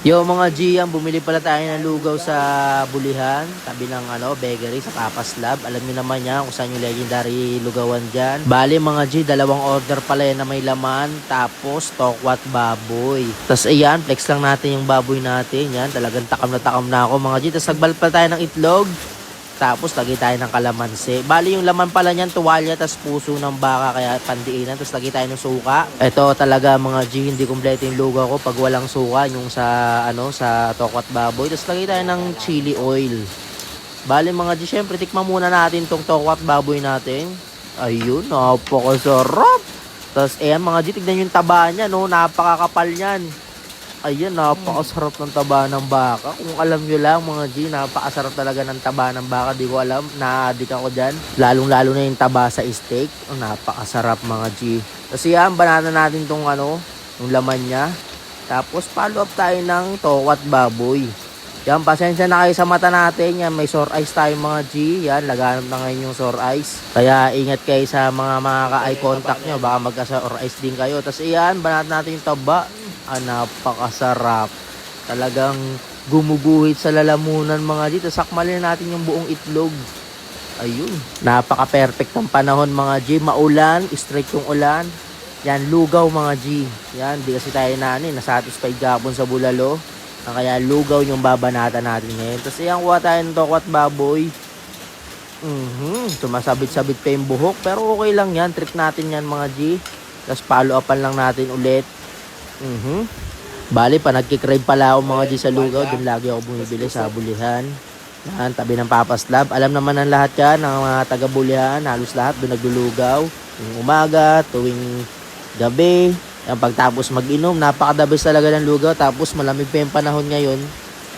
Yo mga G, yan, bumili pala tayo ng lugaw sa Bulihan, tabi ng bakery sa Papas Lab. Alam niyo naman yan kung saan yung legendary lugawan dyan. Bali mga G, dalawang order pala yan na may laman, tapos tokwat baboy. Tapos ayan, flex lang natin yung baboy natin. Yan, talagang takam na ako mga G. Tapos nagbalat pala tayo ng itlog. Tapos lagay tayo ng kalamansi. Bali yung laman pala niyan, tuwalya, tas puso ng baka, kaya pandiinan. Tapos lagay tayo ng suka. Ito talaga mga G, hindi kumpleto yung lugaw ko pag walang suka, yung sa tokwat baboy. Tapos lagay tayo ng chili oil. Bali mga G, syempre tikman muna natin tong tokwat baboy natin. Ayun, napakasarap. Tapos ayan mga G, tignan yung taba niya, no, napakakapal niyan. Ayan, napakasarap ng taba ng baka. Kung alam nyo lang mga G, napakasarap talaga ng taba ng baka. Di ko alam, na-addict ako dyan. Lalong-lalo na yung taba sa steak. Napakasarap mga G. Kasi yan, banana natin tong yung laman niya. Tapos follow up tayo ng towat baboy. Yan, pasensya na kayo sa mata natin. Yan, may sore eyes tayo mga G. Yan, laganap na ngayon yung sore eyes. Kaya ingat kayo sa mga eye contact nyo. Baka magka-sore eyes din kayo. Tapos yan, banat natin yung taba. Napakasarap. Talagang gumuguhit sa lalamunan mga G. Tapos sakmalin natin yung buong itlog. Ayun. Napaka-perfect ng panahon mga G. Maulan, straight yung ulan. Yan, lugaw mga G. Yan, di kasi tayo nasatisfied gapon sa bulalo. Kaya lugaw yung babanata natin ngayon. Tapos yan, kuha tayo ng tokwat baboy. Sumasabit-sabit pa yung buhok. Pero okay lang yan. Trick natin yan mga G. Tapos follow upan lang natin ulit. Bali pa nagkikrave pala ako mga G sa lugaw. Doon lagi ako bumibili sa Bulihan. Yan, tabi ng Papas Lab. Alam naman ng lahat yan, ng mga taga Bulihan. Halos lahat doon naglulugaw. Yung umaga, tuwing gabi. Yan, pagtapos mag-inom, napakadabis talaga ng lugaw. Tapos malamig pa yung panahon ngayon.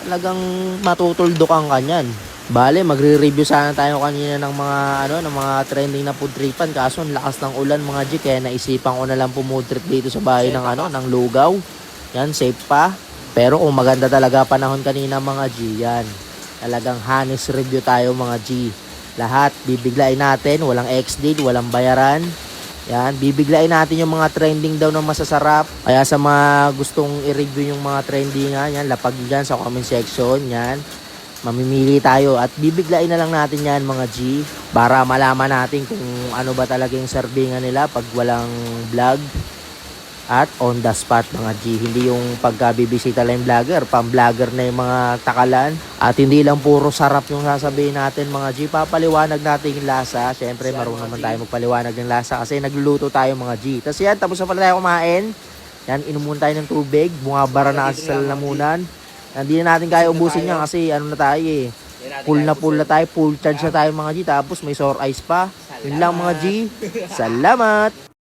Talagang matutuldukan ka niyan. Bale, magre-review sana tayo kanina ng mga trending na food tripan. Kaso ang lakas ng ulan mga G, kaya naisipan ko na lang pumood trip dito sa bahay ng lugaw. Yan, safe pa. Pero kung maganda talaga panahon kanina mga G, yan. Talagang honest review tayo mga G. Lahat bibiglain natin, walang ex-date, walang bayaran. Yan, bibiglain natin yung mga trending daw ng masasarap. Kaya sa mga gustong i-review yung mga trending yan, lapag dyan sa comment section, yan. Mamimili tayo at bibiglain na lang natin yan mga G para malaman natin kung ano ba talaga yung servingan nila pag walang vlog at on the spot mga G. Hindi yung pagkabibisita lang yung vlogger, pang-vlogger na yung mga takalan at hindi lang puro sarap yung sasabihin natin mga G. Papaliwanag natin yung lasa. Syempre marunong naman tayo magpaliwanag ng lasa kasi nagluluto tayo mga G. Tapos yan, tapos na pala tayo kumain. Yan, inumun tayo ng tubig, bumabara na kasi sa lalamunan. Hindi na natin kaya ubusin yan kasi na tayo eh. Full na tayo, full charge na tayo mga G. Tapos may sore eyes pa. Yun lang mga G. Salamat!